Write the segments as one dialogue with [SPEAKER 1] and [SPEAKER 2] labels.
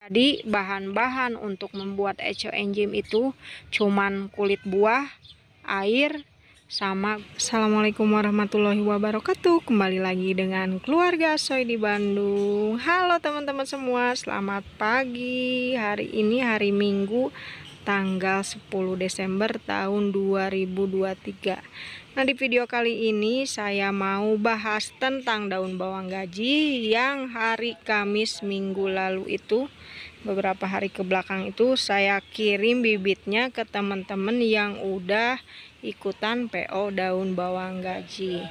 [SPEAKER 1] Jadi bahan-bahan untuk membuat eco enjim itu cuman kulit buah, air, sama. Assalamualaikum warahmatullahi wabarakatuh. Kembali lagi dengan keluarga Soy di Bandung. Halo teman-teman semua, selamat pagi. Hari ini hari Minggu tanggal 10 Desember tahun 2023. Nah, di video kali ini saya mau bahas tentang daun bawang gaji yang hari Kamis minggu lalu itu, beberapa hari ke belakang itu saya kirim bibitnya ke teman-teman yang udah ikutan PO daun bawang gaji.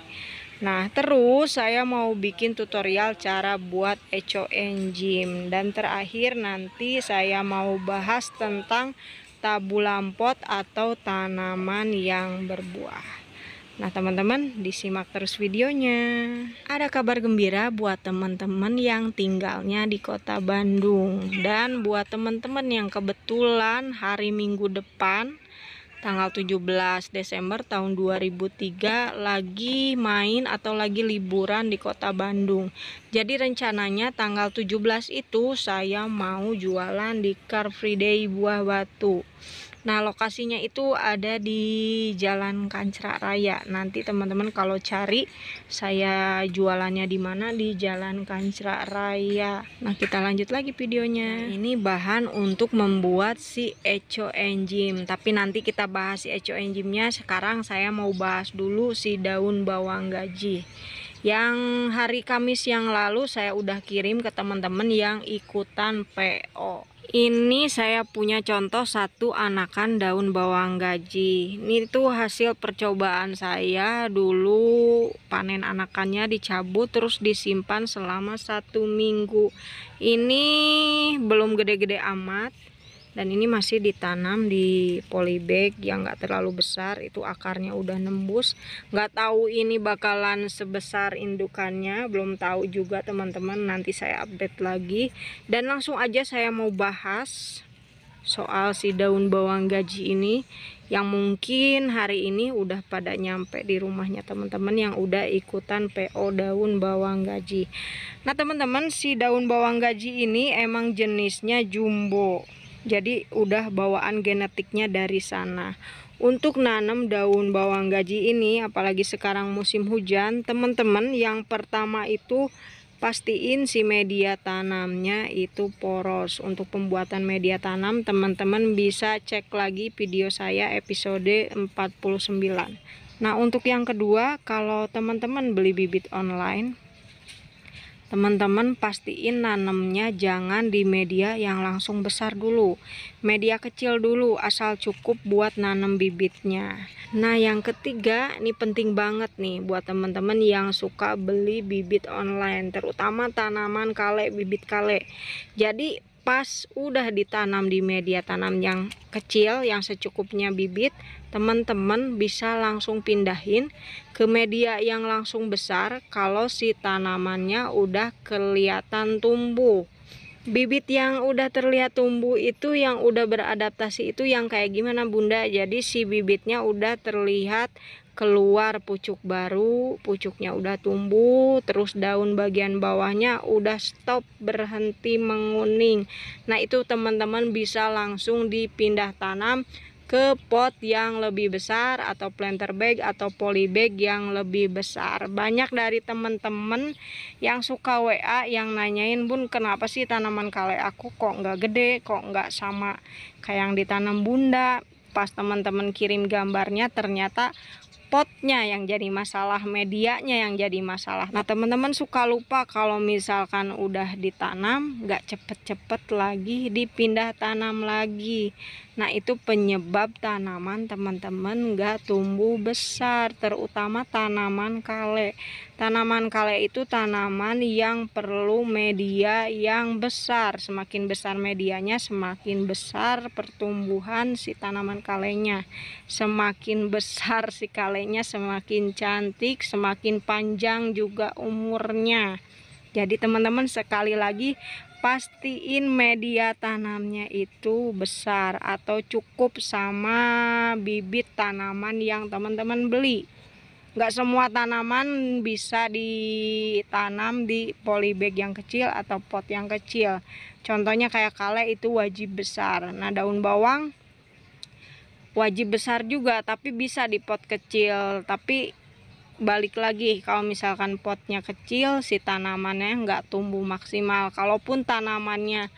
[SPEAKER 1] Nah, terus saya mau bikin tutorial cara buat eco enjim, dan terakhir nanti saya mau bahas tentang tabulampot atau tanaman yang berbuah. Nah teman-teman, disimak terus videonya. Ada kabar gembira buat teman-teman yang tinggalnya di kota Bandung, dan buat teman-teman yang kebetulan hari Minggu depan tanggal 17 Desember tahun 2003 lagi main atau lagi liburan di kota Bandung. Jadi rencananya tanggal 17 itu saya mau jualan di Car Free Day Buah Batu. Nah, lokasinya itu ada di Jalan Kancra Raya. Nanti teman-teman kalau cari saya jualannya di mana, di Jalan Kancra Raya. Nah, kita lanjut lagi videonya. Nah, ini bahan untuk membuat si eco enjim. Tapi nanti kita bahas si eco enjimnya. Sekarang saya mau bahas dulu si daun bawang gaji. Yang hari Kamis yang lalu saya udah kirim ke teman-teman yang ikutan PO. Ini saya punya contoh satu anakan daun bawang gaji. Ini tuh hasil percobaan saya dulu, panen anakannya dicabut terus disimpan selama 1 minggu. Ini belum gede-gede amat, dan ini masih ditanam di polybag yang gak terlalu besar. Itu akarnya udah nembus. Gak tahu ini bakalan sebesar indukannya, belum tahu juga teman-teman, nanti saya update lagi. Dan langsung aja saya mau bahas soal si daun bawang gaji ini, yang mungkin hari ini udah pada nyampe di rumahnya teman-teman yang udah ikutan PO daun bawang gaji. Nah teman-teman, si daun bawang gaji ini emang jenisnya jumbo, jadi udah bawaan genetiknya dari sana. Untuk nanam daun bawang gaji ini, apalagi sekarang musim hujan, teman-teman yang pertama itu pastiin si media tanamnya itu poros. Untuk pembuatan media tanam, teman-teman bisa cek lagi video saya episode 49. Nah, untuk yang kedua, kalau teman-teman beli bibit online, teman-teman pastiin nanamnya jangan di media yang langsung besar dulu, media kecil dulu, asal cukup buat nanam bibitnya. Nah yang ketiga, ini penting banget nih buat teman-teman yang suka beli bibit online, terutama tanaman kale, bibit kale. Jadi pas udah ditanam di media tanam yang kecil yang secukupnya bibit, teman-teman bisa langsung pindahin ke media yang langsung besar kalau si tanamannya udah kelihatan tumbuh. Bibit yang udah terlihat tumbuh itu, yang udah beradaptasi itu yang kayak gimana Bunda? Jadi si bibitnya udah terlihat keluar pucuk baru, pucuknya udah tumbuh, terus daun bagian bawahnya udah stop, berhenti menguning. Nah itu teman-teman bisa langsung dipindah tanam ke pot yang lebih besar, atau planter bag atau polybag yang lebih besar. Banyak dari teman-teman yang suka WA yang nanyain, Bun kenapa sih tanaman kale aku kok nggak gede, kok nggak sama kayak yang ditanam Bunda. Pas teman-teman kirim gambarnya, ternyata potnya yang jadi masalah, medianya yang jadi masalah. Nah teman-teman suka lupa kalau misalkan udah ditanam nggak cepet-cepet lagi dipindah tanam lagi. Nah itu penyebab tanaman teman-teman nggak tumbuh besar, terutama tanaman kale. Tanaman kale itu tanaman yang perlu media yang besar. Semakin besar medianya, semakin besar pertumbuhan si tanaman kalenya. Semakin besar si kalenya, semakin cantik, semakin panjang juga umurnya. Jadi teman-teman sekali lagi pastiin media tanamnya itu besar atau cukup sama bibit tanaman yang teman-teman beli. Nggak semua tanaman bisa ditanam di polybag yang kecil atau pot yang kecil. Contohnya kayak kale itu wajib besar. Nah, daun bawang wajib besar juga, tapi bisa di pot kecil. Tapi balik lagi, kalau misalkan potnya kecil, si tanamannya nggak tumbuh maksimal. Kalaupun tanamannya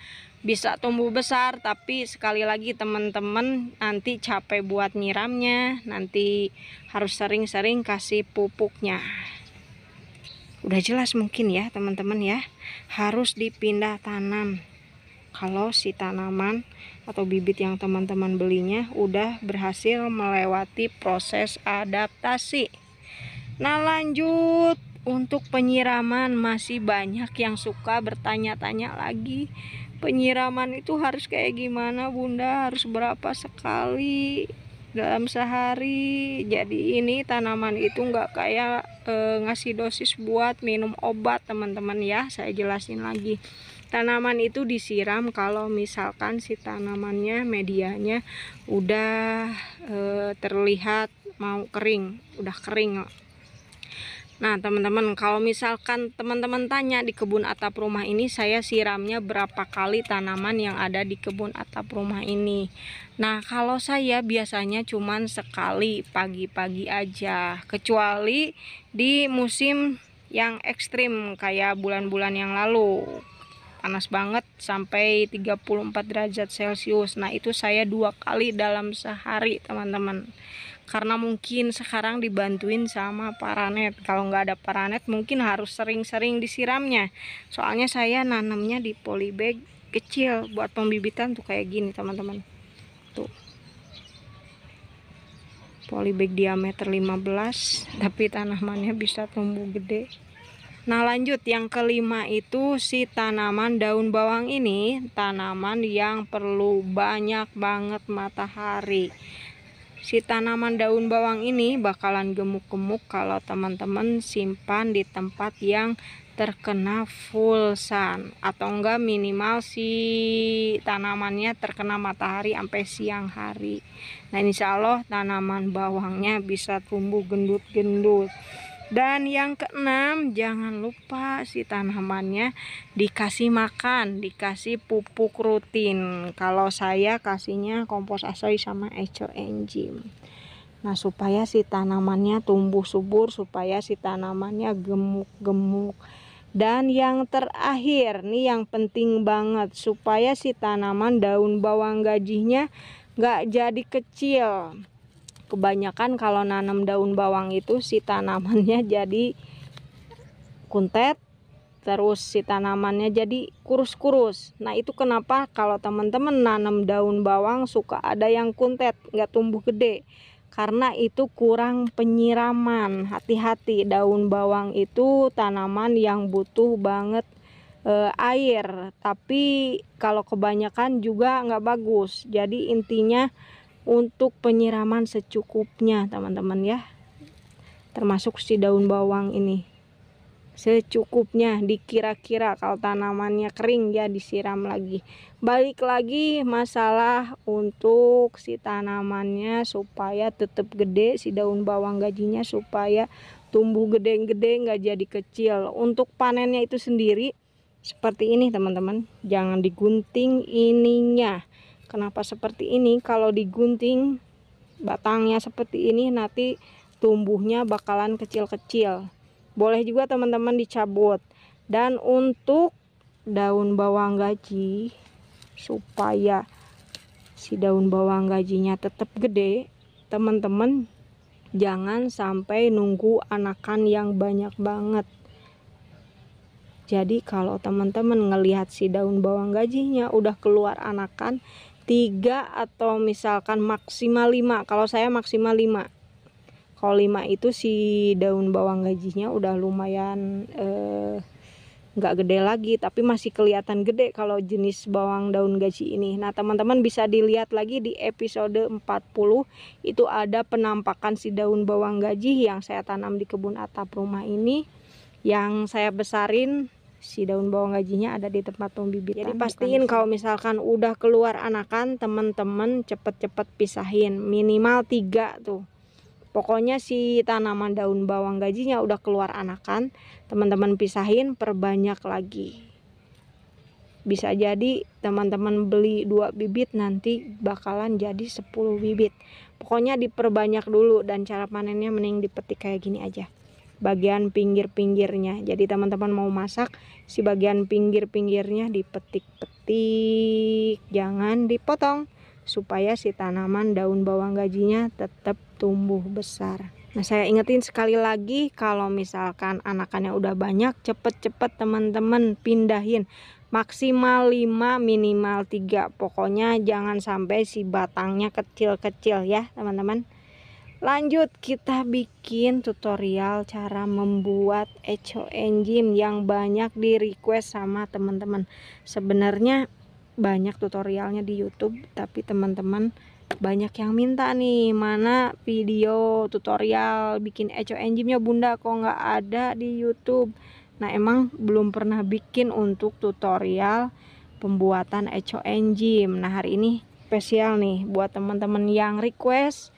[SPEAKER 1] bisa tumbuh besar, tapi sekali lagi teman-teman nanti capek buat nyiramnya, nanti harus sering-sering kasih pupuknya. Udah jelas mungkin ya teman-teman ya, harus dipindah tanam kalau si tanaman atau bibit yang teman-teman belinya udah berhasil melewati proses adaptasi. Nah, lanjut untuk penyiraman, masih banyak yang suka bertanya-tanya lagi, penyiraman itu harus kayak gimana Bunda, harus berapa sekali dalam sehari. Jadi ini tanaman itu nggak kayak ngasih dosis buat minum obat teman-teman ya. Saya jelasin lagi, tanaman itu disiram kalau misalkan si tanamannya medianya udah terlihat mau kering, udah kering. Nah teman-teman, kalau misalkan teman-teman tanya di kebun atap rumah ini saya siramnya berapa kali tanaman yang ada di kebun atap rumah ini. Nah kalau saya biasanya cuman sekali, pagi-pagi aja, kecuali di musim yang ekstrim kayak bulan-bulan yang lalu, panas banget sampai 34 derajat Celcius. Nah itu saya 2 kali dalam sehari teman-teman, karena mungkin sekarang dibantuin sama paranet. Kalau nggak ada paranet mungkin harus sering-sering disiramnya, soalnya saya nanamnya di polybag kecil buat pembibitan tuh kayak gini teman-teman. Tuh polybag diameter 15 tapi tanamannya bisa tumbuh gede. Nah lanjut, yang kelima itu si tanaman daun bawang ini, tanaman yang perlu banyak banget matahari. Si tanaman daun bawang ini bakalan gemuk-gemuk kalau teman-teman simpan di tempat yang terkena full sun, atau enggak minimal si tanamannya terkena matahari sampai siang hari. Nah insya Allah tanaman bawangnya bisa tumbuh gendut-gendut. Dan yang keenam, jangan lupa si tanamannya dikasih makan, dikasih pupuk rutin. Kalau saya kasihnya kompos asoy sama eco enzim. Nah supaya si tanamannya tumbuh subur, supaya si tanamannya gemuk-gemuk. Dan yang terakhir nih yang penting banget, supaya si tanaman daun bawang gajinya nggak jadi kecil. Kebanyakan kalau nanam daun bawang itu si tanamannya jadi kuntet, terus si tanamannya jadi kurus-kurus. Nah itu kenapa kalau teman-teman nanam daun bawang suka ada yang kuntet, nggak tumbuh gede, karena itu kurang penyiraman. Hati-hati, daun bawang itu tanaman yang butuh banget air, tapi kalau kebanyakan juga nggak bagus. Jadi intinya untuk penyiraman secukupnya teman-teman ya, termasuk si daun bawang ini secukupnya, dikira-kira. Kalau tanamannya kering ya disiram lagi. Balik lagi masalah untuk si tanamannya supaya tetap gede, si daun bawang gajinya supaya tumbuh gede-gede nggak jadi kecil. Untuk panennya itu sendiri seperti ini teman-teman, jangan digunting ininya. Kenapa seperti ini? Kalau digunting batangnya seperti ini nanti tumbuhnya bakalan kecil-kecil. Boleh juga teman-teman dicabut. Dan untuk daun bawang gaji, supaya si daun bawang gajinya tetap gede, teman-teman jangan sampai nunggu anakan yang banyak banget. Jadi kalau teman-teman ngelihat si daun bawang gajinya udah keluar anakan 3 atau misalkan maksimal 5, kalau saya maksimal 5. Kalau 5 itu si daun bawang gajinya udah lumayan nggak gede lagi, tapi masih kelihatan gede kalau jenis bawang daun gaji ini. Nah teman-teman bisa dilihat lagi di episode 40, itu ada penampakan si daun bawang gaji yang saya tanam di kebun atap rumah ini, yang saya besarin. Si daun bawang gajinya ada di tempat pembibitan. Jadi pastiin kalau misalkan udah keluar anakan, teman-teman cepet-cepet pisahin, minimal 3 tuh. Pokoknya si tanaman daun bawang gajinya udah keluar anakan, teman-teman pisahin, perbanyak lagi. Bisa jadi teman-teman beli 2 bibit nanti bakalan jadi 10 bibit. Pokoknya diperbanyak dulu, dan cara panennya mending dipetik kayak gini aja. Bagian pinggir-pinggirnya. Jadi teman-teman mau masak, si bagian pinggir-pinggirnya dipetik-petik, jangan dipotong, supaya si tanaman daun bawang gajinya tetap tumbuh besar. Nah, saya ingetin sekali lagi, kalau misalkan anakannya udah banyak, cepet-cepet teman-teman pindahin. Maksimal 5, minimal 3. Pokoknya jangan sampai si batangnya kecil-kecil ya teman-teman. Lanjut, kita bikin tutorial cara membuat eco enzyme yang banyak di request sama teman-teman. Sebenarnya banyak tutorialnya di YouTube, tapi teman-teman banyak yang minta nih, mana video tutorial bikin eco enzyme-nya bunda, kok nggak ada di YouTube. Nah, emang belum pernah bikin untuk tutorial pembuatan eco enzyme. Nah, hari ini spesial nih buat teman-teman yang request.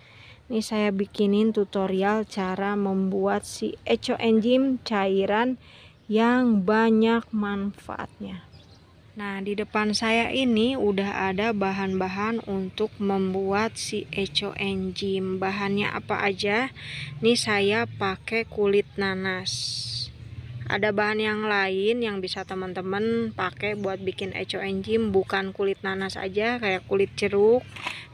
[SPEAKER 1] Nih saya bikinin tutorial cara membuat si eco enzyme cairan yang banyak manfaatnya. Nah, di depan saya ini udah ada bahan-bahan untuk membuat si eco enzyme. Bahannya apa aja? Nih saya pakai kulit nanas. Ada bahan yang lain yang bisa teman-teman pakai buat bikin eco enzyme, bukan kulit nanas aja, kayak kulit jeruk.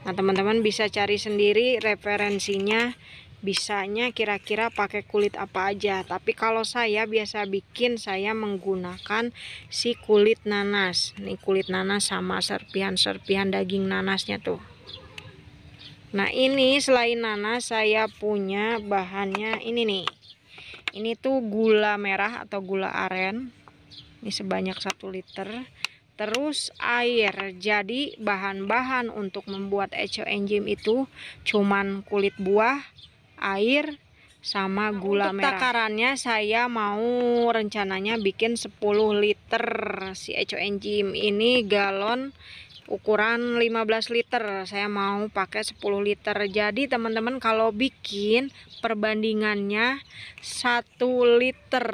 [SPEAKER 1] Nah, teman-teman bisa cari sendiri referensinya, bisanya kira-kira pakai kulit apa aja. Tapi kalau saya biasa bikin, saya menggunakan si kulit nanas. Nih kulit nanas sama serpihan-serpihan daging nanasnya tuh. Nah, ini selain nanas saya punya bahannya ini nih. Ini tuh gula merah atau gula aren. Ini sebanyak 1 liter. Terus air. Jadi bahan-bahan untuk membuat eco enzyme itu cuman kulit buah, air, sama gula merah. Untuk takarannya saya mau rencananya bikin 10 liter si eco enzyme. Ini galon ukuran 15 liter, saya mau pakai 10 liter. Jadi teman-teman kalau bikin perbandingannya 1 liter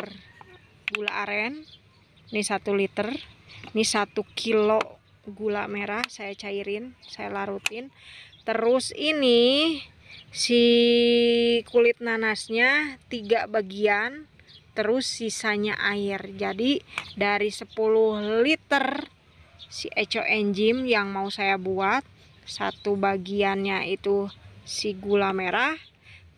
[SPEAKER 1] gula aren, ini 1 liter, ini 1 kilo gula merah saya cairin, saya larutin. Terus ini si kulit nanasnya 3 bagian, terus sisanya air. Jadi dari 10 liter si eco enzyme yang mau saya buat, 1 bagiannya itu si gula merah,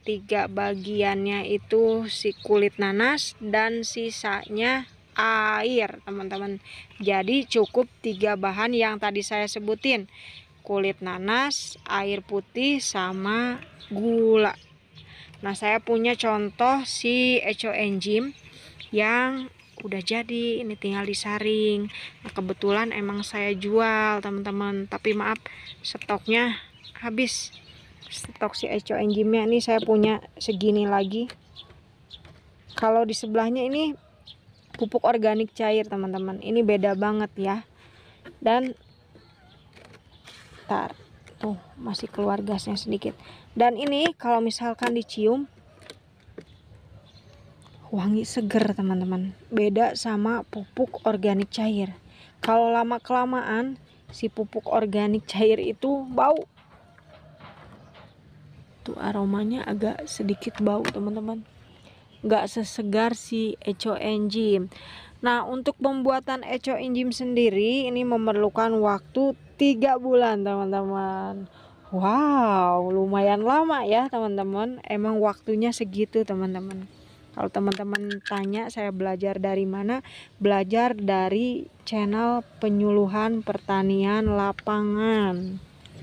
[SPEAKER 1] 3 bagiannya itu si kulit nanas, dan sisanya air teman-teman. Jadi cukup 3 bahan yang tadi saya sebutin, kulit nanas, air putih, sama gula. Nah, saya punya contoh si eco enzyme yang udah jadi, ini tinggal disaring. Nah, kebetulan emang saya jual teman-teman, tapi maaf stoknya habis. Stok si eco enzyme-nya ini saya punya segini lagi. Kalau di sebelahnya ini pupuk organik cair teman-teman, ini beda banget ya. Dan tar tuh masih keluar gasnya sedikit. Dan ini kalau misalkan dicium wangi seger teman-teman, beda sama pupuk organik cair. Kalau lama kelamaan si pupuk organik cair itu bau, tuh aromanya agak sedikit bau teman-teman, nggak sesegar si eco enzyme. Nah, untuk pembuatan eco enzyme sendiri ini memerlukan waktu 3 bulan teman-teman. Wow, lumayan lama ya teman-teman, emang waktunya segitu teman-teman. Kalau teman-teman tanya saya belajar dari mana, belajar dari channel penyuluhan pertanian lapangan.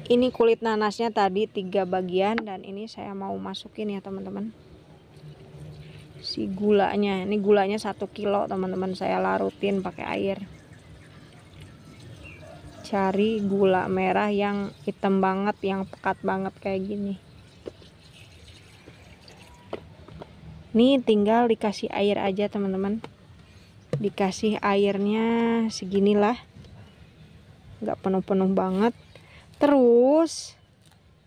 [SPEAKER 1] Ini kulit nanasnya tadi 3 bagian, dan ini saya mau masukin ya teman-teman. Si gulanya, ini gulanya 1 kilo teman-teman, saya larutin pakai air. Cari gula merah yang hitam banget, yang pekat banget kayak gini. Nih tinggal dikasih air aja teman-teman, dikasih airnya seginilah, nggak penuh-penuh banget. Terus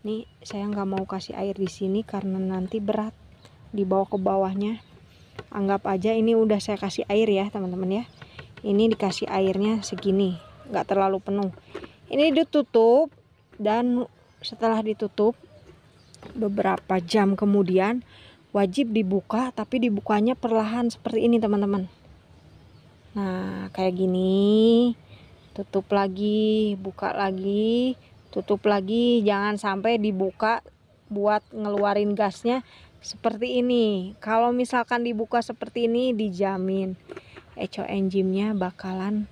[SPEAKER 1] Nih saya nggak mau kasih air di sini karena nanti berat dibawa ke bawahnya. Anggap aja ini udah saya kasih air ya teman-teman ya. Ini dikasih airnya segini, nggak terlalu penuh. Ini ditutup, dan setelah ditutup beberapa jam kemudian wajib dibuka, tapi dibukanya perlahan seperti ini teman-teman. Nah kayak gini, tutup lagi, buka lagi, tutup lagi. Jangan sampai dibuka buat ngeluarin gasnya seperti ini. Kalau misalkan dibuka seperti ini, dijamin eco enzimnya bakalan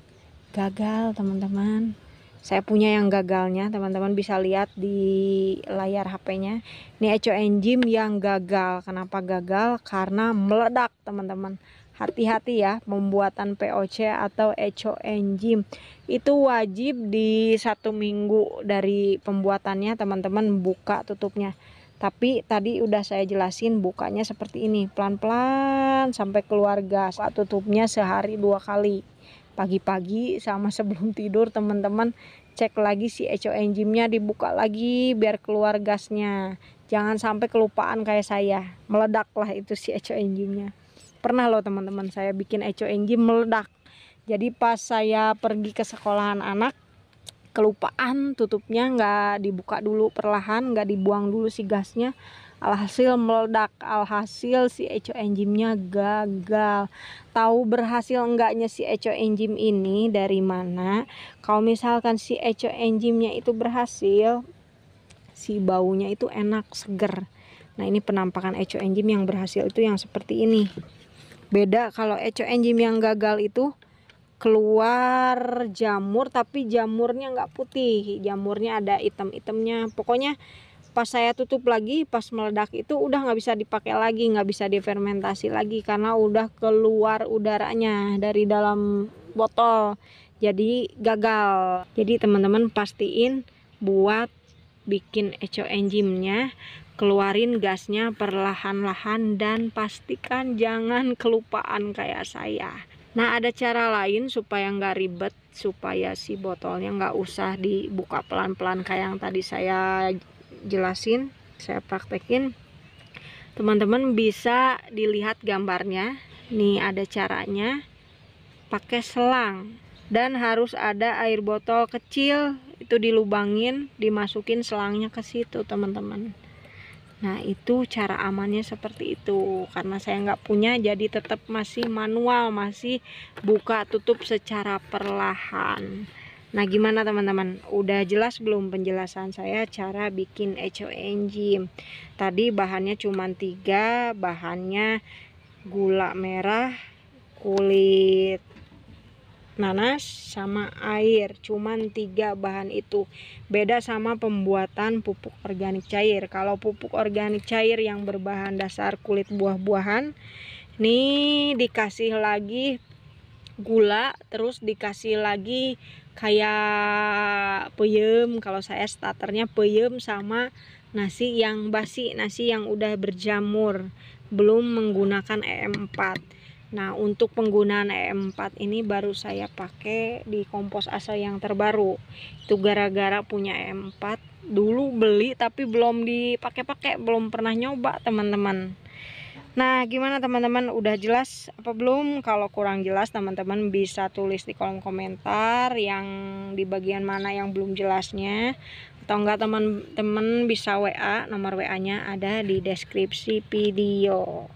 [SPEAKER 1] gagal teman-teman. Saya punya yang gagalnya, teman-teman bisa lihat di layar HP-nya. Ini eco enzim yang gagal. Kenapa gagal? Karena meledak teman-teman. Hati-hati ya, pembuatan POC atau eco enzim itu wajib di 1 minggu dari pembuatannya teman-teman buka tutupnya. Tapi tadi udah saya jelasin bukanya seperti ini, pelan-pelan sampai keluar gas. Buka tutupnya sehari 2 kali. Pagi-pagi sama sebelum tidur teman-teman cek lagi si eco enzimnya, dibuka lagi biar keluar gasnya. Jangan sampai kelupaan kayak saya, meledaklah itu si eco enzimnya. Pernah loh teman-teman saya bikin eco enzim meledak. Jadi pas saya pergi ke sekolahan anak, kelupaan tutupnya nggak dibuka dulu perlahan, nggak dibuang dulu si gasnya, alhasil meledak, alhasil si eco enzimnya gagal. Tahu berhasil enggaknya si eco enzim ini dari mana? Kalau misalkan si eco enzimnya itu berhasil, si baunya itu enak, seger. Nah ini penampakan eco enzim yang berhasil itu yang seperti ini. Beda kalau eco enzim yang gagal itu keluar jamur, tapi jamurnya nggak putih, jamurnya ada hitam-hitamnya. Pokoknya pas saya tutup lagi, pas meledak itu udah nggak bisa dipakai lagi, nggak bisa difermentasi lagi karena udah keluar udaranya dari dalam botol, jadi gagal. Jadi teman-teman pastiin buat bikin eco enzimnya, keluarin gasnya perlahan-lahan dan pastikan jangan kelupaan kayak saya. Nah ada cara lain supaya nggak ribet, supaya si botolnya nggak usah dibuka pelan-pelan kayak yang tadi saya jelasin, saya praktekin. Teman-teman bisa dilihat gambarnya, nih ada caranya. Pakai selang dan harus ada air botol kecil, itu dilubangin, dimasukin selangnya ke situ teman-teman. Nah itu cara amannya seperti itu. Karena saya nggak punya, jadi tetap masih manual, masih buka tutup secara perlahan. Nah gimana teman-teman, udah jelas belum penjelasan saya cara bikin eco enzim? Tadi bahannya cuma 3, bahannya gula merah, kulit nanas, sama air. Cuman 3 bahan itu. Beda sama pembuatan pupuk organik cair. Kalau pupuk organik cair yang berbahan dasar kulit buah-buahan, nih dikasih lagi gula, terus dikasih lagi kayak peyem. Kalau saya starternya peyem sama nasi yang basi, nasi yang udah berjamur, belum menggunakan EM4. Nah untuk penggunaan EM4 ini baru saya pakai di kompos asal yang terbaru. Itu gara-gara punya EM4 dulu beli tapi belum dipakai-pakai, belum pernah nyoba teman-teman. Nah gimana teman-teman, udah jelas apa belum? Kalau kurang jelas teman-teman bisa tulis di kolom komentar yang di bagian mana yang belum jelasnya, atau enggak teman-teman bisa WA, nomor WA-nya ada di deskripsi video.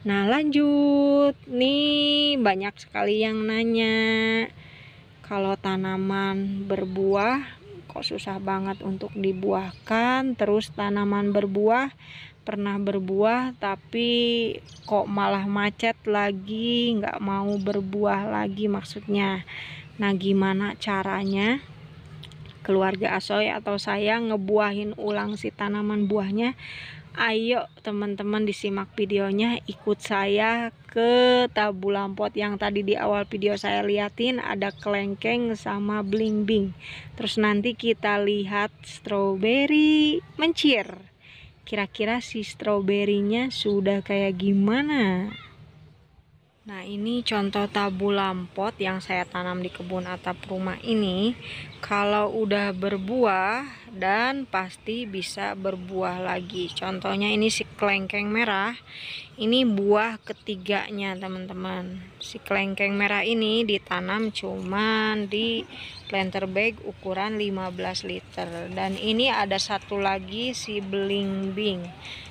[SPEAKER 1] Nah lanjut, nih banyak sekali yang nanya kalau tanaman berbuah kok susah banget untuk dibuahkan, terus tanaman berbuah pernah berbuah tapi kok malah macet lagi, nggak mau berbuah lagi maksudnya. Nah gimana caranya keluarga Asoy atau saya ngebuahin ulang si tanaman buahnya? Ayo teman-teman disimak videonya, ikut saya ke tabu lampot yang tadi di awal video saya liatin, ada kelengkeng sama bling-bling. Terus nanti kita lihat stroberi mencir. Kira-kira si stroberinya sudah kayak gimana? Nah, ini contoh tabu lampot yang saya tanam di kebun atap rumah ini. Kalau udah berbuah dan pasti bisa berbuah lagi. Contohnya ini si kelengkeng merah. Ini buah ketiganya, teman-teman. Si kelengkeng merah ini ditanam cuman di planter bag ukuran 15 liter. Dan ini ada satu lagi si blingbing.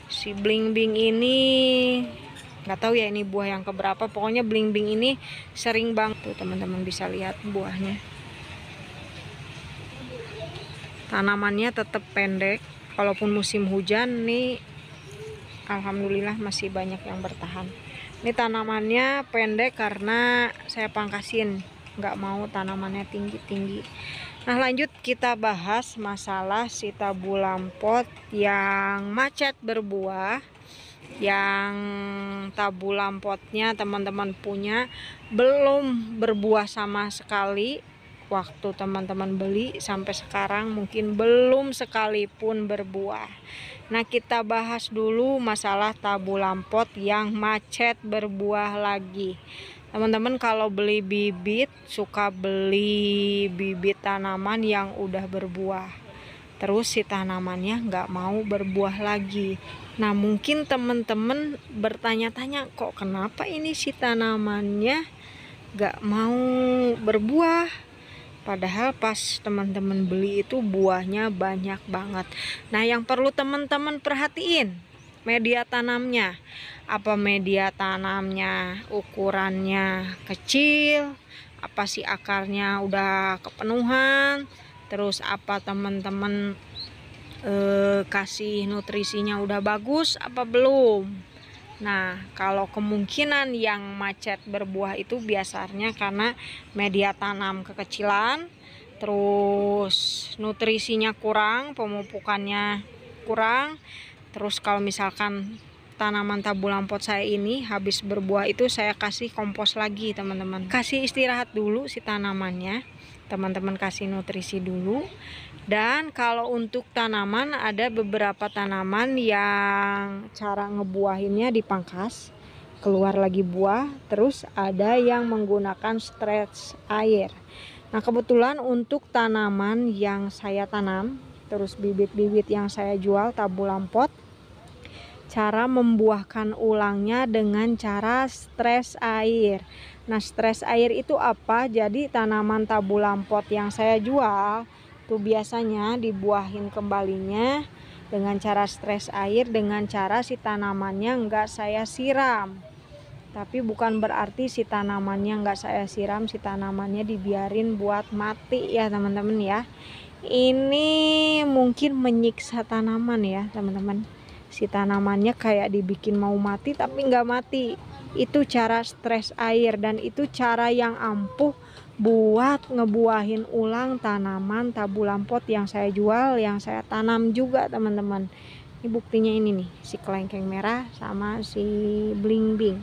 [SPEAKER 1] Si blingbing ini nggak tahu ya ini buah yang keberapa, pokoknya blingbing ini sering banget tuh teman-teman bisa lihat buahnya. Tanamannya tetap pendek walaupun musim hujan nih, alhamdulillah masih banyak yang bertahan. Ini tanamannya pendek karena saya pangkasin, nggak mau tanamannya tinggi-tinggi. Nah, lanjut kita bahas masalah si tabu lampot yang macet berbuah. Yang tabu lampotnya teman-teman punya belum berbuah sama sekali waktu teman-teman beli, sampai sekarang mungkin belum sekalipun berbuah. Nah, kita bahas dulu masalah tabu lampot yang macet berbuah lagi. Teman-teman kalau beli bibit suka beli bibit tanaman yang udah berbuah, terus si tanamannya nggak mau berbuah lagi. Nah, mungkin teman-teman bertanya-tanya, kok kenapa ini si tanamannya nggak mau berbuah? Padahal pas teman-teman beli itu buahnya banyak banget. Nah, yang perlu teman-teman perhatiin media tanamnya. Apa media tanamnya ukurannya kecil? Apa sih akarnya udah kepenuhan? Terus apa teman-teman kasih nutrisinya udah bagus apa belum? Nah, kalau kemungkinan yang macet berbuah itu biasanya karena media tanam kekecilan, terus nutrisinya kurang, pemupukannya kurang. Terus kalau misalkan tanaman tabu lampot saya ini habis berbuah itu saya kasih kompos lagi, teman-teman. Kasih istirahat dulu si tanamannya. Teman-teman kasih nutrisi dulu. Dan kalau untuk tanaman ada beberapa tanaman yang cara ngebuahinnya dipangkas, keluar lagi buah, terus ada yang menggunakan stretch air. Nah, kebetulan untuk tanaman yang saya tanam, terus bibit-bibit yang saya jual tabu lampot, cara membuahkan ulangnya dengan cara stres air. Nah, stres air itu apa? Jadi tanaman tabu lampot yang saya jual tuh biasanya dibuahin kembalinya dengan cara stres air, dengan cara si tanamannya nggak saya siram. Tapi bukan berarti si tanamannya nggak saya siram, si tanamannya dibiarin buat mati ya teman-teman ya. Ini mungkin menyiksa tanaman ya teman-teman. Si tanamannya kayak dibikin mau mati tapi nggak mati. Itu cara stres air dan itu cara yang ampuh buat ngebuahin ulang tanaman tabu lampot yang saya jual, yang saya tanam juga teman-teman. Ini buktinya ini nih, si kelengkeng merah sama si blingbing.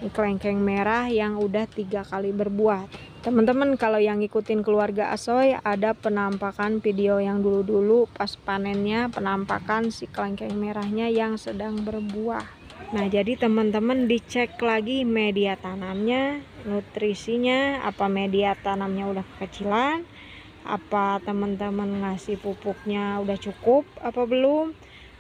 [SPEAKER 1] Ini kelengkeng merah yang udah 3 kali berbuah. Teman-teman kalau yang ngikutin keluarga Asoy, ada penampakan video yang dulu-dulu pas panennya, penampakan si kelengkeng merahnya yang sedang berbuah. Nah, jadi teman-teman dicek lagi media tanamnya, nutrisinya, apa media tanamnya udah kekecilan, apa teman-teman ngasih pupuknya udah cukup apa belum.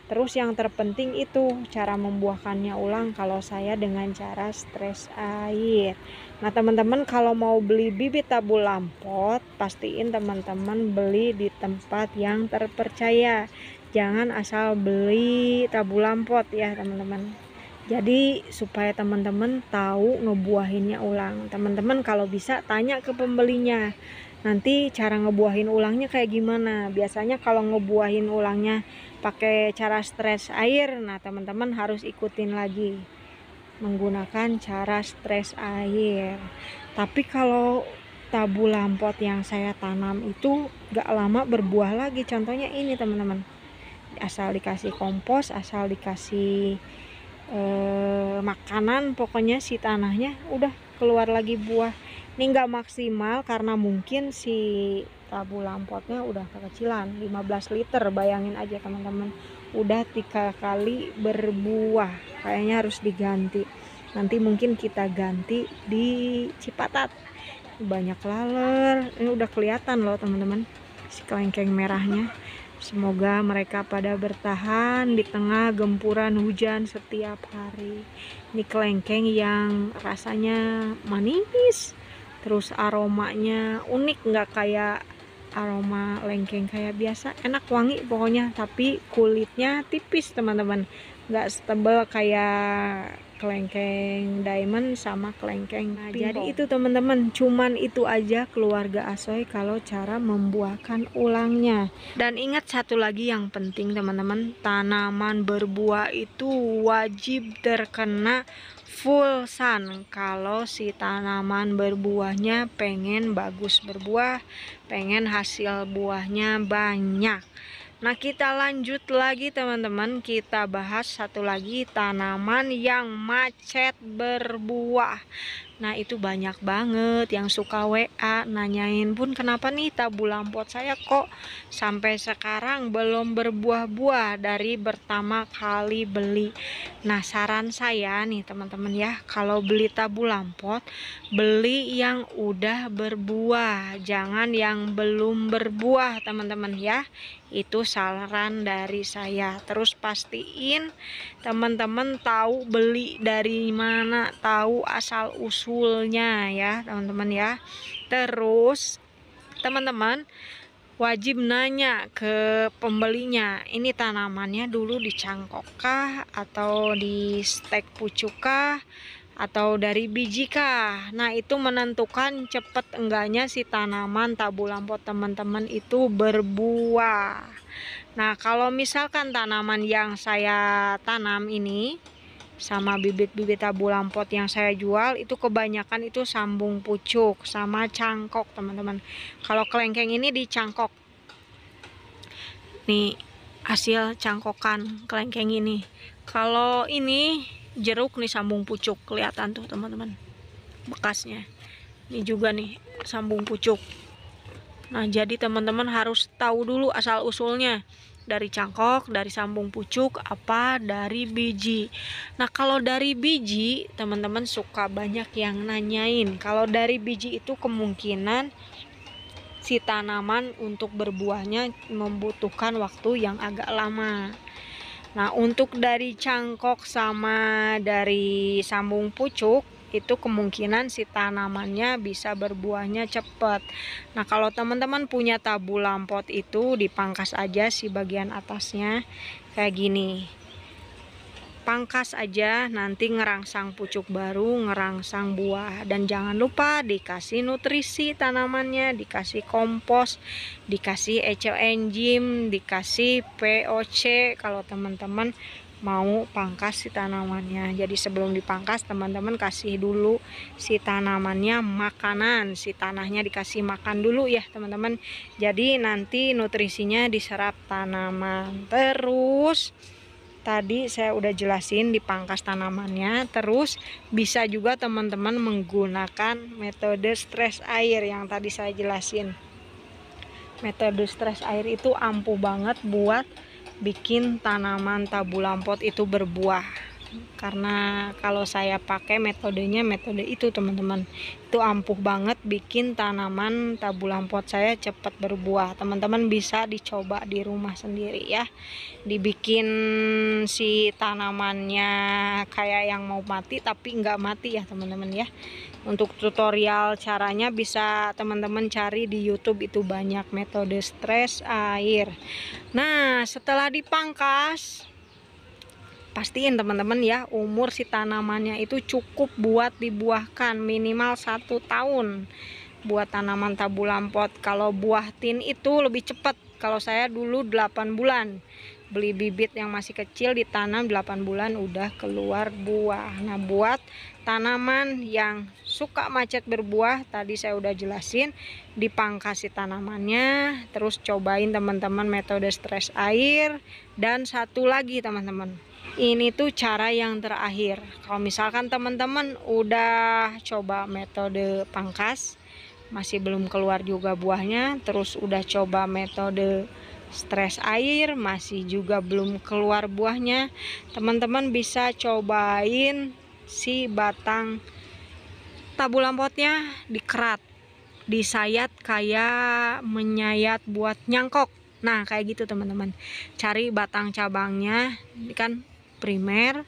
[SPEAKER 1] Terus yang terpenting itu cara membuahkannya ulang, kalau saya dengan cara stres air. Nah, teman-teman kalau mau beli bibit tabu lampot, pastiin teman-teman beli di tempat yang terpercaya. Jangan asal beli tabu lampot ya teman-teman. Jadi supaya teman-teman tahu ngebuahinnya ulang, teman-teman kalau bisa tanya ke pembelinya. Nanti cara ngebuahin ulangnya kayak gimana? Biasanya kalau ngebuahin ulangnya pakai cara stres air, nah teman-teman harus ikutin lagi menggunakan cara stres air. Tapi kalau tabu lampot yang saya tanam itu gak lama berbuah lagi. Contohnya ini teman-teman, asal dikasih kompos, asal dikasih makanan, pokoknya si tanahnya udah keluar lagi buah. Ini nggak maksimal karena mungkin si tabu lampotnya udah kekecilan, 15 liter, bayangin aja teman-teman, udah 3 kali berbuah, kayaknya harus diganti. nanti mungkin kita ganti di Cipatat. Banyak laler, ini udah kelihatan loh teman-teman si kelengkeng merahnya. Semoga mereka pada bertahan di tengah gempuran hujan setiap hari. Ini kelengkeng yang rasanya manis, terus aromanya unik, nggak kayak aroma lengkeng kayak biasa, enak wangi pokoknya. Tapi kulitnya tipis teman-teman, nggak setebal kayak kelengkeng diamond sama kelengkeng. Nah, jadi itu teman-teman, cuman itu aja keluarga asoy kalau cara membuahkan ulangnya. Dan ingat satu lagi yang penting teman-teman, tanaman berbuah itu wajib terkena full sun kalau si tanaman berbuahnya pengen bagus berbuah, pengen hasil buahnya banyak. Nah, kita lanjut lagi teman-teman, kita bahas satu lagi tanaman yang macet berbuah. Nah, itu banyak banget yang suka WA nanyain, Bun, kenapa nih tabu lampot saya kok sampai sekarang belum berbuah-buah dari pertama kali beli. Nah, saran saya nih teman-teman ya, kalau beli tabu lampot, beli yang udah berbuah, jangan yang belum berbuah teman-teman ya. Itu saran dari saya. Terus pastiin teman-teman tahu beli dari mana, tahu asal usulnya ya teman-teman ya. Terus teman-teman wajib nanya ke pembelinya, ini tanamannya dulu dicangkokkah atau di stek pucukkah atau dari biji kah. Nah, itu menentukan cepet enggaknya si tanaman tabu lampot teman-teman itu berbuah. Nah, kalau misalkan tanaman yang saya tanam ini sama bibit-bibit tabu lampot yang saya jual itu kebanyakan itu sambung pucuk sama cangkok teman-teman. Kalau kelengkeng ini dicangkok. Nih hasil cangkokan kelengkeng ini. Kalau ini jeruk nih sambung pucuk, kelihatan tuh teman-teman bekasnya. Ini juga nih sambung pucuk. Nah, jadi teman-teman harus tahu dulu asal usulnya, dari cangkok, dari sambung pucuk, apa dari biji. Nah, kalau dari biji teman-teman suka banyak yang nanyain, kalau dari biji itu kemungkinan si tanaman untuk berbuahnya membutuhkan waktu yang agak lama. Nah, untuk dari cangkok sama dari sambung pucuk itu kemungkinan si tanamannya bisa berbuahnya cepat. Nah, kalau teman-teman punya tabu lampot itu dipangkas aja si bagian atasnya kayak gini. Pangkas aja, nanti ngerangsang pucuk baru, ngerangsang buah. Dan jangan lupa dikasih nutrisi tanamannya, dikasih kompos, dikasih eco enzim, dikasih POC kalau teman-teman mau pangkas si tanamannya. Jadi sebelum dipangkas teman-teman kasih dulu si tanamannya makanan, si tanahnya dikasih makan dulu ya teman-teman. Jadi nanti nutrisinya diserap tanaman. Terus tadi saya udah jelasin dipangkas tanamannya. Terus bisa juga teman-teman menggunakan metode stres air yang tadi saya jelasin. Metode stres air itu ampuh banget buat bikin tanaman tabu lampot itu berbuah. Karena kalau saya pakai metodenya metode itu teman-teman, itu ampuh banget bikin tanaman tabu lampot saya cepat berbuah. Teman-teman bisa dicoba di rumah sendiri ya, dibikin si tanamannya kayak yang mau mati tapi nggak mati ya teman-teman ya. Untuk tutorial caranya bisa teman-teman cari di YouTube, itu banyak metode stres air. Nah, setelah dipangkas pastiin teman-teman ya umur si tanamannya itu cukup buat dibuahkan, minimal 1 tahun buat tanaman tabu lampot. Kalau buah tin itu lebih cepat. Kalau saya dulu 8 bulan beli bibit yang masih kecil, ditanam 8 bulan udah keluar buah. Nah, buat tanaman yang suka macet berbuah tadi saya udah jelasin, dipangkas si tanamannya, terus cobain teman-teman metode stres air. Dan satu lagi teman-teman, ini tuh cara yang terakhir. Kalau misalkan teman-teman udah coba metode pangkas masih belum keluar juga buahnya, terus udah coba metode stres air masih juga belum keluar buahnya, teman-teman bisa cobain si batang tabu lampotnya dikerat, disayat kayak menyayat buat nyangkok. Nah kayak gitu teman-teman, cari batang cabangnya. Ini kan primer,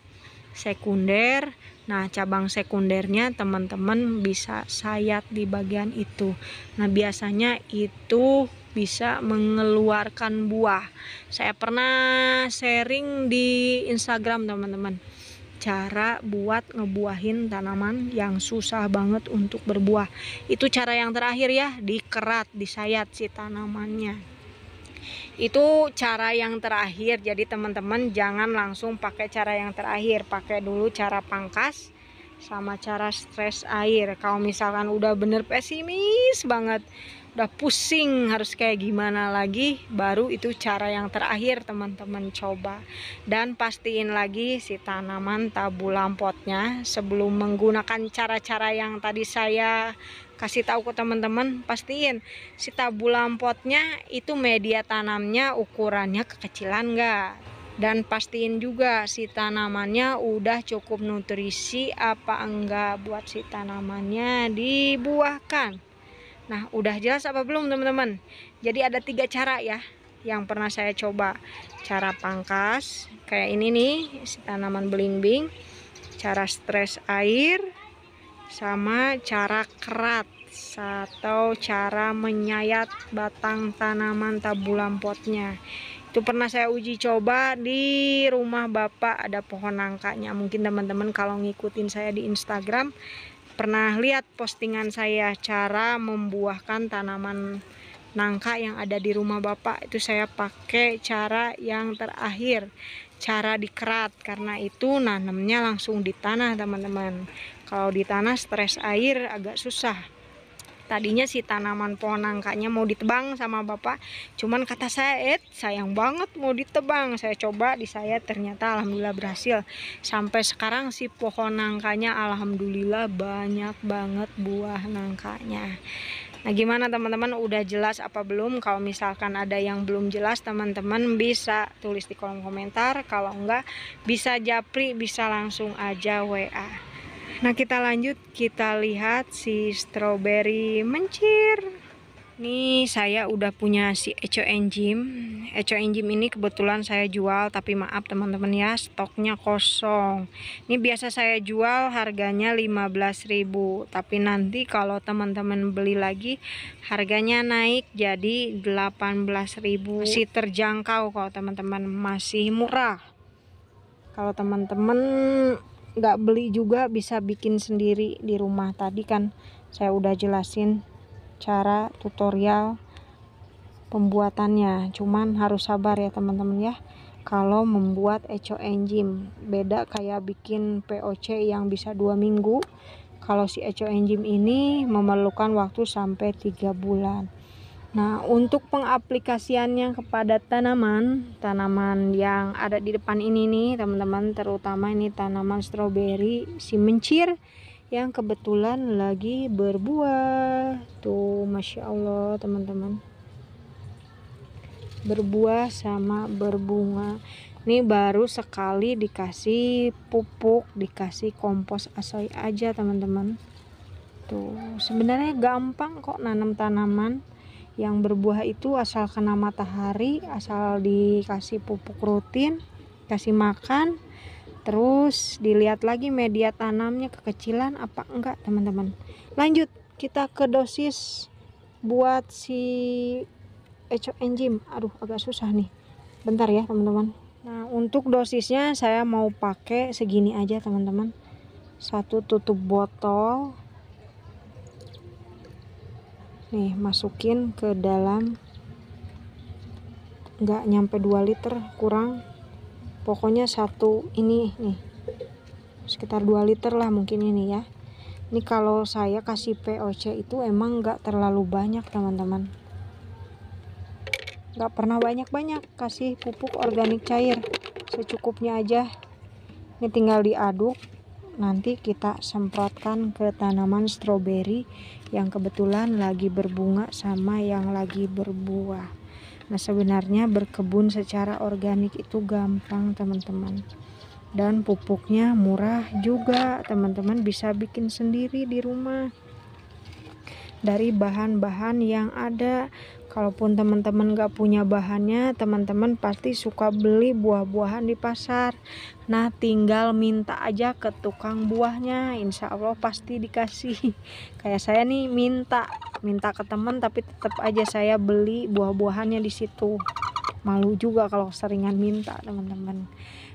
[SPEAKER 1] sekunder. Nah cabang sekundernya teman-teman bisa sayat di bagian itu. Nah biasanya itu bisa mengeluarkan buah. Saya pernah sharing di Instagram teman-teman, cara buat ngebuahin tanaman yang susah banget untuk berbuah. Itu cara yang terakhir ya, dikerat, disayat si tanamannya. Itu cara yang terakhir. Jadi teman-teman jangan langsung pakai cara yang terakhir, pakai dulu cara pangkas sama cara stres air. Kalau misalkan udah bener pesimis banget, udah pusing harus kayak gimana lagi, baru itu cara yang terakhir teman-teman coba. Dan pastiin lagi si tanaman tabu lampotnya sebelum menggunakan cara-cara yang tadi saya kasih tahu ke teman-teman. Pastiin si tabu lampotnya itu media tanamnya ukurannya kekecilan enggak, dan pastiin juga si tanamannya udah cukup nutrisi apa enggak buat si tanamannya dibuahkan. Nah udah jelas apa belum teman-teman? Jadi ada 3 cara ya yang pernah saya coba. Cara pangkas kayak ini nih si tanaman belimbing, cara stres air, sama cara kerat atau cara menyayat batang tanaman tabu lampotnya. Itu pernah saya uji coba di rumah bapak, ada pohon nangkanya. Mungkin teman-teman kalau ngikutin saya di Instagram pernah lihat postingan saya cara membuahkan tanaman nangka yang ada di rumah bapak. Itu saya pakai cara yang terakhir, cara dikerat, karena itu nanamnya langsung di tanah teman-teman. Kalau di tanah stres air agak susah. Tadinya si tanaman pohon nangkanya mau ditebang sama bapak, cuman kata saya, sayang banget mau ditebang. Saya coba disayat, ternyata alhamdulillah berhasil. Sampai sekarang si pohon nangkanya alhamdulillah banyak banget buah nangkanya. Nah gimana teman-teman, udah jelas apa belum? Kalau misalkan ada yang belum jelas, teman-teman bisa tulis di kolom komentar. Kalau enggak bisa japri, bisa langsung aja WA. Nah kita lanjut, kita lihat si strawberry mencir. Nih saya udah punya si Eco Enzyme. Eco Enzyme ini kebetulan saya jual, tapi maaf teman-teman ya, stoknya kosong. Ini biasa saya jual harganya 15.000, tapi nanti kalau teman-teman beli lagi harganya naik jadi 18.000. Masih terjangkau kalau teman-teman, masih murah. Kalau teman-teman nggak beli juga bisa bikin sendiri di rumah. Tadi kan saya udah jelasin cara tutorial pembuatannya, cuman harus sabar ya teman-teman ya. Kalau membuat Eco Enzyme beda kayak bikin POC yang bisa 2 minggu. Kalau si Eco Enzyme ini memerlukan waktu sampai 3 bulan. Nah untuk pengaplikasiannya kepada tanaman yang ada di depan ini nih teman-teman, terutama ini tanaman stroberi si mencir yang kebetulan lagi berbuah tuh, Masya Allah teman-teman, berbuah sama berbunga. Ini baru sekali dikasih pupuk, dikasih kompos asoy aja teman-teman. Tuh sebenarnya gampang kok nanam tanaman yang berbuah itu, asal kena matahari, asal dikasih pupuk rutin, kasih makan, terus dilihat lagi media tanamnya kekecilan apa enggak teman-teman. Lanjut kita ke dosis buat si Eco Enzyme. Aduh agak susah nih, bentar ya teman-teman. Nah untuk dosisnya saya mau pakai segini aja teman-teman, 1 tutup botol. Nih masukin ke dalam, nggak nyampe 2 liter, kurang, pokoknya 1 ini nih sekitar 2 liter lah mungkin ini ya. Ini kalau saya kasih POC itu emang nggak terlalu banyak teman-teman, nggak pernah banyak-banyak, kasih pupuk organik cair secukupnya aja. Ini tinggal diaduk, nanti kita semprotkan ke tanaman stroberi yang kebetulan lagi berbunga sama yang lagi berbuah. Nah sebenarnya berkebun secara organik itu gampang teman-teman, dan pupuknya murah juga, teman-teman bisa bikin sendiri di rumah dari bahan-bahan yang ada. Kalaupun teman-teman gak punya bahannya, teman-teman pasti suka beli buah-buahan di pasar. Nah, tinggal minta aja ke tukang buahnya, insya Allah pasti dikasih. Kayak saya nih minta ke teman, tapi tetap aja saya beli buah-buahannya di situ. Malu juga kalau seringan minta, teman-teman.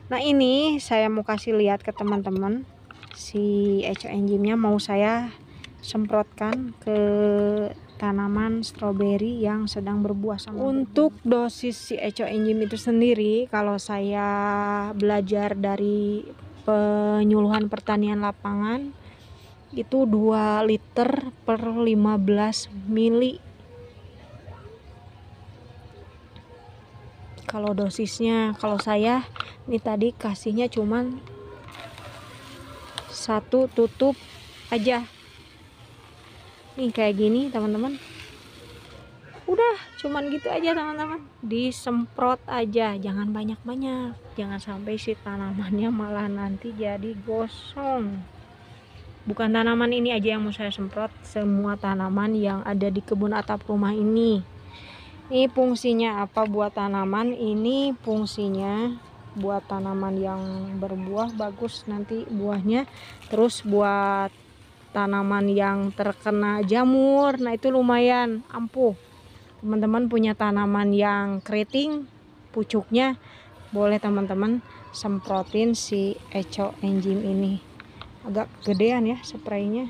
[SPEAKER 1] Nah, ini saya mau kasih lihat ke teman-teman, si Eco Enzimnya mau saya semprotkan ke tanaman stroberi yang sedang berbuah. Untuk dosis si Eco Enzim itu sendiri, kalau saya belajar dari penyuluhan pertanian lapangan itu 2 liter per 15 mili. Kalau dosisnya, kalau saya ini tadi kasihnya cuman 1 tutup aja. Nih kayak gini, teman-teman. Udah cuman gitu aja, teman-teman. Disemprot aja, jangan banyak-banyak. Jangan sampai si tanamannya malah nanti jadi gosong. Bukan tanaman ini aja yang mau saya semprot, semua tanaman yang ada di kebun atap rumah ini. Ini fungsinya apa buat tanaman? Ini fungsinya buat tanaman yang berbuah bagus nanti buahnya. Terus buat tanaman yang terkena jamur, nah itu lumayan ampuh. Teman-teman punya tanaman yang keriting pucuknya, boleh teman-teman semprotin si Eco Enzim ini. Agak gedean ya spraynya.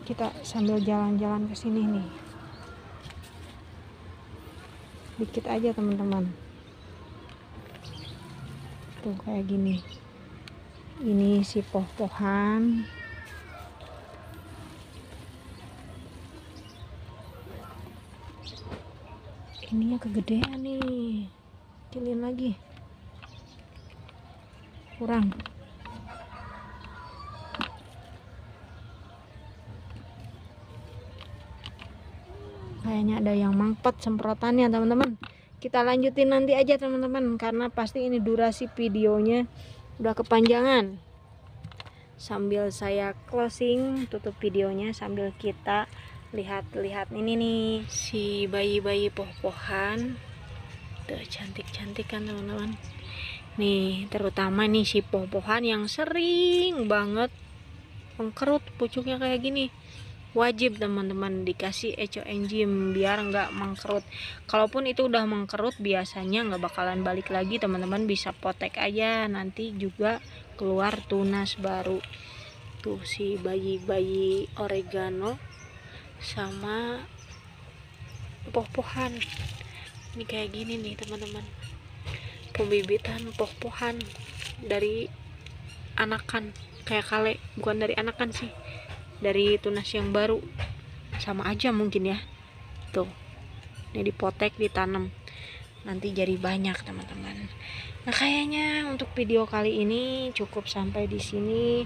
[SPEAKER 1] Kita sambil jalan-jalan ke sini nih. Dikit aja, teman-teman. Tuh kayak gini. Ini si poh-pohan. Ininya kegedean nih, kecilin lagi, kurang. Kayaknya ada yang mampet semprotannya, teman-teman. Kita lanjutin nanti aja, teman-teman, karena pasti ini durasi videonya udah kepanjangan. Sambil saya closing, tutup videonya sambil kita lihat-lihat ini nih, si bayi-bayi poh-pohan. Tuh cantik-cantik kan, teman-teman. Nih, terutama nih si poh-pohan yang sering banget mengkerut pucuknya kayak gini. Wajib teman-teman dikasih Eco Enzim biar nggak mengkerut. Kalaupun itu udah mengkerut, biasanya nggak bakalan balik lagi, teman-teman bisa potek aja, nanti juga keluar tunas baru. Tuh si bayi-bayi oregano sama poh-pohan. Ini kayak gini nih, teman-teman. Pembibitan poh-pohan dari anakan, kayak kale, bukan dari anakan sih, dari tunas yang baru. Sama aja mungkin ya. Tuh, ini dipotek, ditanam, nanti jadi banyak, teman-teman. Nah, kayaknya untuk video kali ini cukup sampai di sini.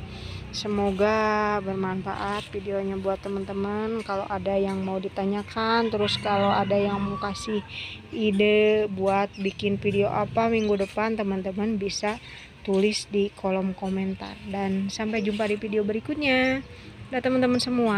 [SPEAKER 1] Semoga bermanfaat videonya buat teman-teman. Kalau ada yang mau ditanyakan, terus kalau ada yang mau kasih ide buat bikin video apa minggu depan, teman-teman bisa tulis di kolom komentar. Dan sampai jumpa di video berikutnya. Dah teman-teman semua.